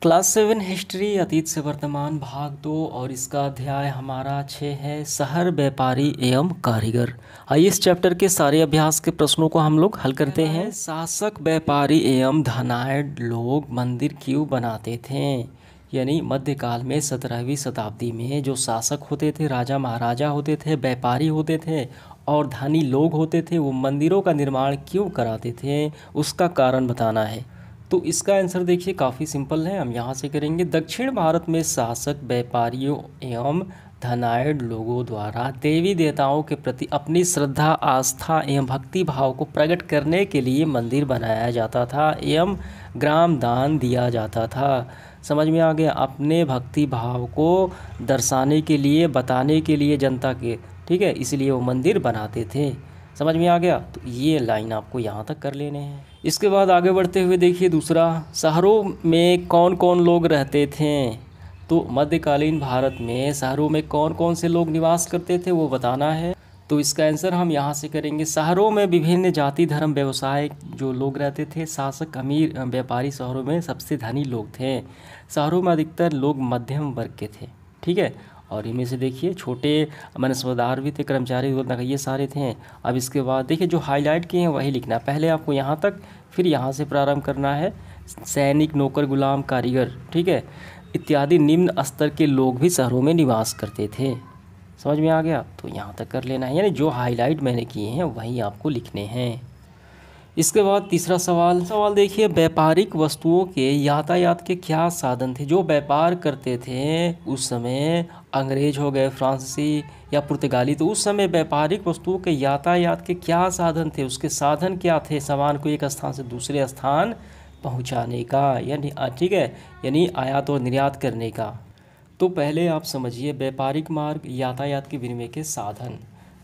Class 7 history अतीत से वर्तमान भाग 2 और इसका अध्याय हमारा 6 है शहर व्यापारी एवं कारीगर। आइए इस चैप्टर के सारे अभ्यास के प्रश्नों को हम लोग हल करते हैं। शासक व्यापारी एवं धनाढ़ लोग मंदिर क्यों बनाते थे? यानी मध्यकाल में 17वीं शताब्दी में जो शासक होते थे, राजा महाराजा होते थे, व्यापारी होते थे और धनी लोग होते थे, वो मंदिरों का निर्माण क्यों कराते थे, उसका कारण बताना है। तो इसका आंसर देखिए काफ़ी सिंपल है, हम यहाँ से करेंगे। दक्षिण भारत में शासक व्यापारियों एवं धनाढ़ लोगों द्वारा देवी देवताओं के प्रति अपनी श्रद्धा, आस्था एवं भक्ति भाव को प्रकट करने के लिए मंदिर बनाया जाता था एवं ग्राम दान दिया जाता था। समझ में आ गया? अपने भक्ति भाव को दर्शाने के लिए, बताने के लिए जनता के, ठीक है, इसलिए वो मंदिर बनाते थे। समझ में आ गया? तो ये लाइन आपको यहाँ तक कर लेने हैं। इसके बाद आगे बढ़ते हुए देखिए दूसरा, शहरों में कौन कौन लोग रहते थे? तो मध्यकालीन भारत में शहरों में कौन कौन से लोग निवास करते थे वो बताना है। तो इसका आंसर हम यहाँ से करेंगे। शहरों में विभिन्न जाति धर्म व्यवसाय जो लोग रहते थे। शासक अमीर व्यापारी शहरों में सबसे धनी लोग थे। शहरों में अधिकतर लोग मध्यम वर्ग के थे, ठीक है। और इनमें से देखिए छोटे मनस्बदार भी थे, कर्मचारी वर्ग, ये सारे थे। अब इसके बाद देखिए जो हाईलाइट किए हैं वही लिखना है। पहले आपको यहाँ तक, फिर यहाँ से प्रारंभ करना है। सैनिक, नौकर, गुलाम, कारीगर, ठीक है, इत्यादि निम्न स्तर के लोग भी शहरों में निवास करते थे। समझ में आ गया? तो यहाँ तक कर लेना है, यानी जो हाईलाइट मैंने किए हैं वही आपको लिखने हैं। इसके बाद तीसरा सवाल देखिए, व्यापारिक वस्तुओं के यातायात के क्या साधन थे? जो व्यापार करते थे उस समय, अंग्रेज हो गए, फ्रांसीसी या पुर्तगाली, तो उस समय व्यापारिक वस्तुओं के यातायात के क्या साधन थे? उसके साधन क्या थे? सामान को एक स्थान से दूसरे स्थान पहुंचाने का, यानी ठीक है, यानी आयात और निर्यात करने का। तो पहले आप समझिए व्यापारिक मार्ग, यातायात के विनिमय के साधन।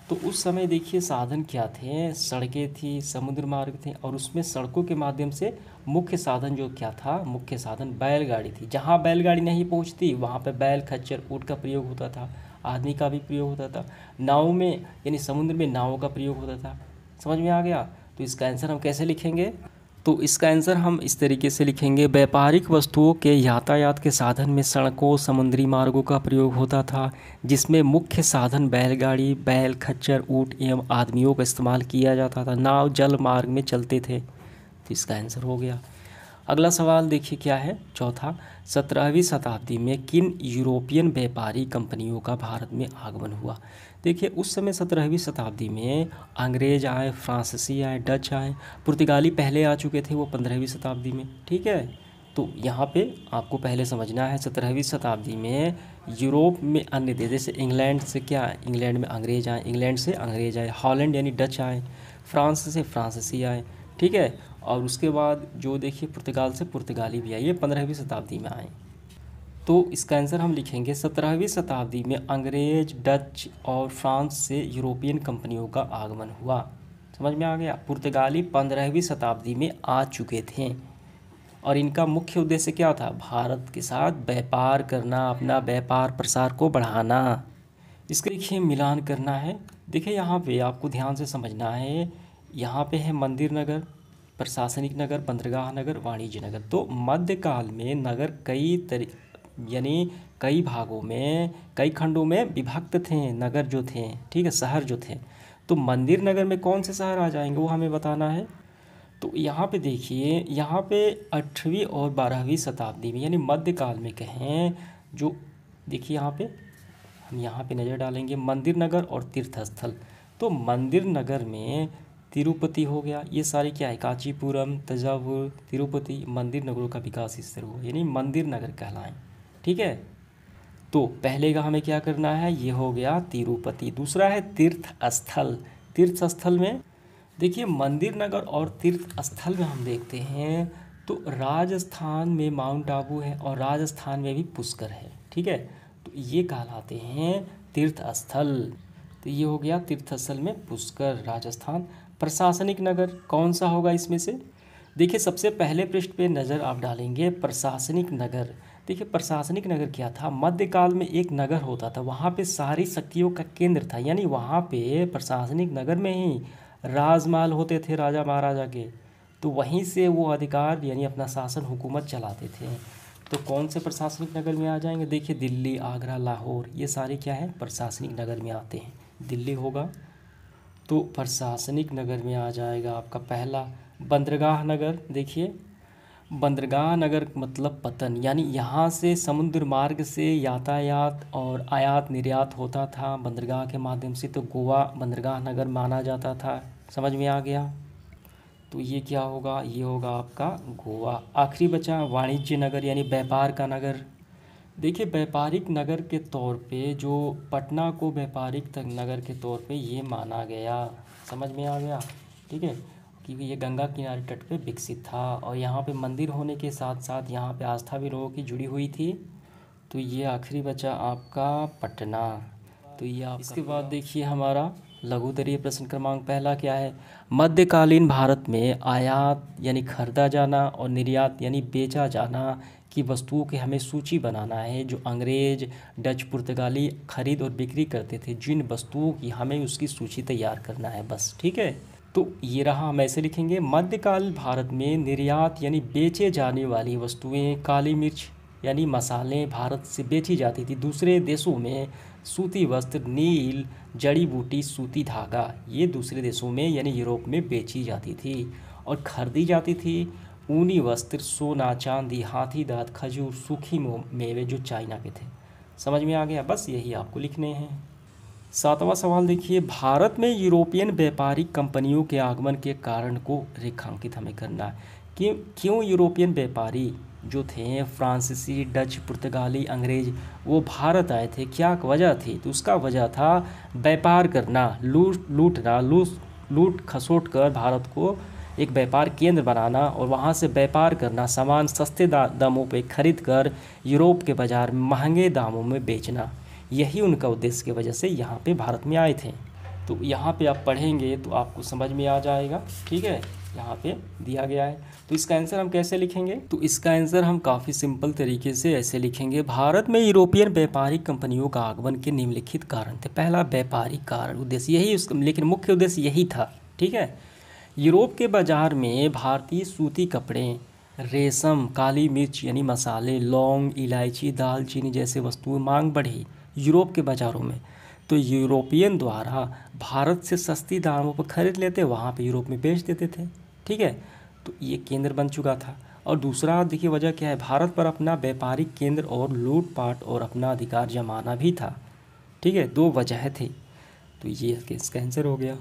तो उस समय देखिए साधन क्या थे? सड़कें थी, समुद्र मार्ग थे, और उसमें सड़कों के माध्यम से मुख्य साधन जो क्या था? मुख्य साधन बैलगाड़ी थी। जहाँ बैलगाड़ी नहीं पहुँचती वहाँ पे बैल, खच्चर, ऊँट का प्रयोग होता था। आदमी का भी प्रयोग होता था। नाव में, यानी समुद्र में नावों का प्रयोग होता था। समझ में आ गया? तो इसका आंसर हम कैसे लिखेंगे? तो इसका आंसर हम इस तरीके से लिखेंगे, व्यापारिक वस्तुओं के यातायात के साधन में सड़कों, समुद्री मार्गों का प्रयोग होता था, जिसमें मुख्य साधन बैलगाड़ी, बैल, खच्चर, ऊँट एवं आदमियों का इस्तेमाल किया जाता था। नाव जल मार्ग में चलते थे। तो इसका आंसर हो गया। अगला सवाल देखिए क्या है, चौथा, 17वीं शताब्दी में किन यूरोपियन व्यापारी कंपनियों का भारत में आगमन हुआ? देखिए उस समय 17वीं शताब्दी में अंग्रेज आए, फ्रांसीसी आए, डच आए, पुर्तगाली पहले आ चुके थे वो 15वीं शताब्दी में, ठीक है। तो यहाँ पे आपको पहले समझना है 17वीं शताब्दी में यूरोप में अन्य देश, जैसे इंग्लैंड से क्या, इंग्लैंड में अंग्रेज आए, इंग्लैंड से अंग्रेज आए, हॉलैंड यानी डच आए, फ्रांस से फ्रांसीसी आए, ठीक है। और उसके बाद जो देखिए पुर्तगाल से पुर्तगाली भी आए, ये 15वीं शताब्दी में आए। तो इसका आंसर हम लिखेंगे 17वीं शताब्दी में अंग्रेज, डच और फ्रांस से यूरोपियन कंपनियों का आगमन हुआ। समझ में आ गया? पुर्तगाली 15वीं शताब्दी में आ चुके थे और इनका मुख्य उद्देश्य क्या था? भारत के साथ व्यापार करना, अपना व्यापार प्रसार को बढ़ाना। इसका देखिए मिलान करना है। देखिए यहाँ पे आपको ध्यान से समझना है, यहाँ पे है मंदिर नगर, प्रशासनिक नगर, बंदरगाह नगर, वाणिज्य नगर। तो मध्यकाल में नगर यानी कई भागों में, कई खंडों में विभक्त थे नगर जो थे, ठीक है, शहर जो थे। तो मंदिर नगर में कौन से शहर आ जाएंगे वो हमें बताना है। तो यहाँ पे देखिए, यहाँ पे 8वीं और 12वीं शताब्दी में, यानी मध्यकाल में कहें, जो देखिए यहाँ पे हम यहाँ पे नज़र डालेंगे मंदिर नगर और तीर्थ स्थल। तो मंदिर नगर में तिरुपति हो गया, ये सारे क्या है, कांचीपुरम, तंजावुर, तिरुपति, मंदिर नगरों का विकास इस तरह हुआ, यानी मंदिर नगर कहलाएं, ठीक है। तो पहले का हमें क्या करना है, ये हो गया तिरुपति। दूसरा है तीर्थ स्थल। तीर्थ स्थल में देखिए मंदिर नगर और तीर्थ स्थल में हम देखते हैं तो राजस्थान में माउंट आबू है और राजस्थान में भी पुष्कर है, ठीक है। तो ये कहलाते हैं तीर्थ स्थल। तो ये हो गया तीर्थ स्थल में पुष्कर, राजस्थान। प्रशासनिक नगर कौन सा होगा इसमें से? देखिए सबसे पहले पृष्ठ पे नज़र आप डालेंगे प्रशासनिक नगर। देखिए प्रशासनिक नगर क्या था? मध्यकाल में एक नगर होता था, वहाँ पे सारी शक्तियों का केंद्र था, यानी वहाँ पे प्रशासनिक नगर में ही राजमहल होते थे राजा महाराजा के। तो वहीं से वो अधिकार यानी अपना शासन, हुकूमत चलाते थे। तो कौन से प्रशासनिक नगर में आ जाएंगे? देखिए दिल्ली, आगरा, लाहौर, ये सारे क्या हैं? प्रशासनिक नगर में आते हैं। दिल्ली होगा तो प्रशासनिक नगर में आ जाएगा आपका पहला बंदरगाह नगर। देखिए बंदरगाह नगर मतलब पतन, यानी यहाँ से समुद्र मार्ग से यातायात और आयात निर्यात होता था बंदरगाह के माध्यम से, तो गोवा बंदरगाह नगर माना जाता था। समझ में आ गया? तो ये क्या होगा? ये होगा आपका गोवा। आखिरी बचा वाणिज्य नगर यानी व्यापार का नगर। देखिए व्यापारिक नगर के तौर पे जो पटना को व्यापारिक नगर के तौर पे ये माना गया। समझ में आ गया? ठीक है, क्योंकि ये गंगा किनारे तट पे विकसित था और यहाँ पे मंदिर होने के साथ साथ यहाँ पे आस्था भी लोगों की जुड़ी हुई थी। तो ये आखिरी बचा आपका पटना। तो ये आप इसके बाद देखिए हमारा लघुत्तरीय प्रश्न क्रमांक पहला क्या है? मध्यकालीन भारत में आयात यानी खरीदा जाना और निर्यात यानी बेचा जाना की वस्तुओं की हमें सूची बनाना है, जो अंग्रेज, डच, पुर्तगाली खरीद और बिक्री करते थे। जिन वस्तुओं की हमें उसकी सूची तैयार करना है बस। ठीक है, तो ये रहा। हम ऐसे लिखेंगे मध्यकाल भारत में निर्यात यानी बेचे जाने वाली वस्तुएं, काली मिर्च यानी मसाले भारत से बेची जाती थी दूसरे देशों में। सूती वस्त्र, नील, जड़ी बूटी, सूती धागा ये दूसरे देशों में यानी यूरोप में बेची जाती थी। और खरीदी जाती थी ऊनी वस्त्र, सोना, चांदी, हाथी दांत, खजूर, सूखी मेवे जो चाइना के थे। समझ में आ गया? बस यही आपको लिखने हैं। सातवां सवाल देखिए, भारत में यूरोपियन व्यापारिक कंपनियों के आगमन के कारण को रेखांकित हमें करना है। क्यों यूरोपियन व्यापारी जो थे फ्रांसीसी, डच, पुर्तगाली, अंग्रेज वो भारत आए थे? क्या वजह थी? तो उसका वजह था व्यापार करना, लूट खसोट कर भारत को एक व्यापार केंद्र बनाना और वहाँ से व्यापार करना, सामान सस्ते दामों पे खरीद कर यूरोप के बाज़ार में महंगे दामों में बेचना। यही उनका उद्देश्य की वजह से यहाँ पे भारत में आए थे। तो यहाँ पे आप पढ़ेंगे तो आपको समझ में आ जाएगा। ठीक है, यहाँ पे दिया गया है। तो इसका आंसर हम कैसे लिखेंगे? तो इसका आंसर हम काफ़ी सिंपल तरीके से ऐसे लिखेंगे, भारत में यूरोपियन व्यापारिक कंपनियों का आगमन के निम्नलिखित कारण थे। पहला व्यापारिक कारण उद्देश्य यही लेकिन मुख्य उद्देश्य यही था। ठीक है, यूरोप के बाज़ार में भारतीय सूती कपड़े, रेशम, काली मिर्च यानी मसाले, लौंग, इलायची, दालचीनी जैसे वस्तुएं मांग बढ़ी यूरोप के बाज़ारों में। तो यूरोपियन द्वारा भारत से सस्ती दामों पर खरीद लेते, वहाँ पे यूरोप में बेच देते थे। ठीक है, तो ये केंद्र बन चुका था। और दूसरा देखिए वजह क्या है, भारत पर अपना व्यापारिक केंद्र और लूटपाट और अपना अधिकार जमाना भी था। ठीक है, दो वजह थी। तो ये इसका आंसर हो गया।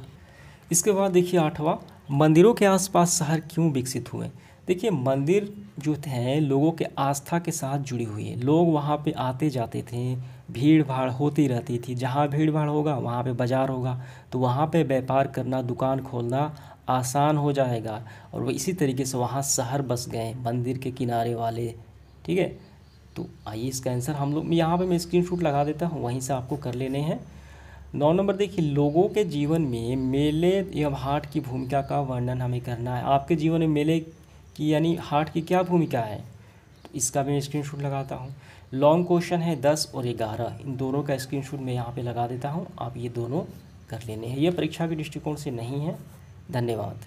इसके बाद देखिए आठवां, मंदिरों के आसपास शहर क्यों विकसित हुए? देखिए मंदिर जो थे लोगों के आस्था के साथ जुड़ी हुई है। लोग वहाँ पे आते जाते थे, भीड़ भाड़ होती रहती थी। जहाँ भीड़ भाड़ होगा वहाँ पे बाज़ार होगा, तो वहाँ पे व्यापार करना, दुकान खोलना आसान हो जाएगा। और वह इसी तरीके से वहाँ शहर बस गए मंदिर के किनारे वाले। ठीक है, तो आइए इसका आंसर हम लोग यहाँ पे मैं स्क्रीनशॉट लगा देता हूँ, वहीं से आपको कर लेने हैं। 9 नंबर देखिए, लोगों के जीवन में मेले एवं हाट की भूमिका का वर्णन हमें करना है। आपके जीवन में मेले की यानी हाट की क्या भूमिका है? तो इसका भी मैं स्क्रीनशॉट लगाता हूँ। लॉन्ग क्वेश्चन है 10 और 11, इन दोनों का स्क्रीनशॉट मैं यहाँ पे लगा देता हूँ। आप ये दोनों कर लेने हैं। ये परीक्षा के दृष्टिकोण से नहीं है। धन्यवाद।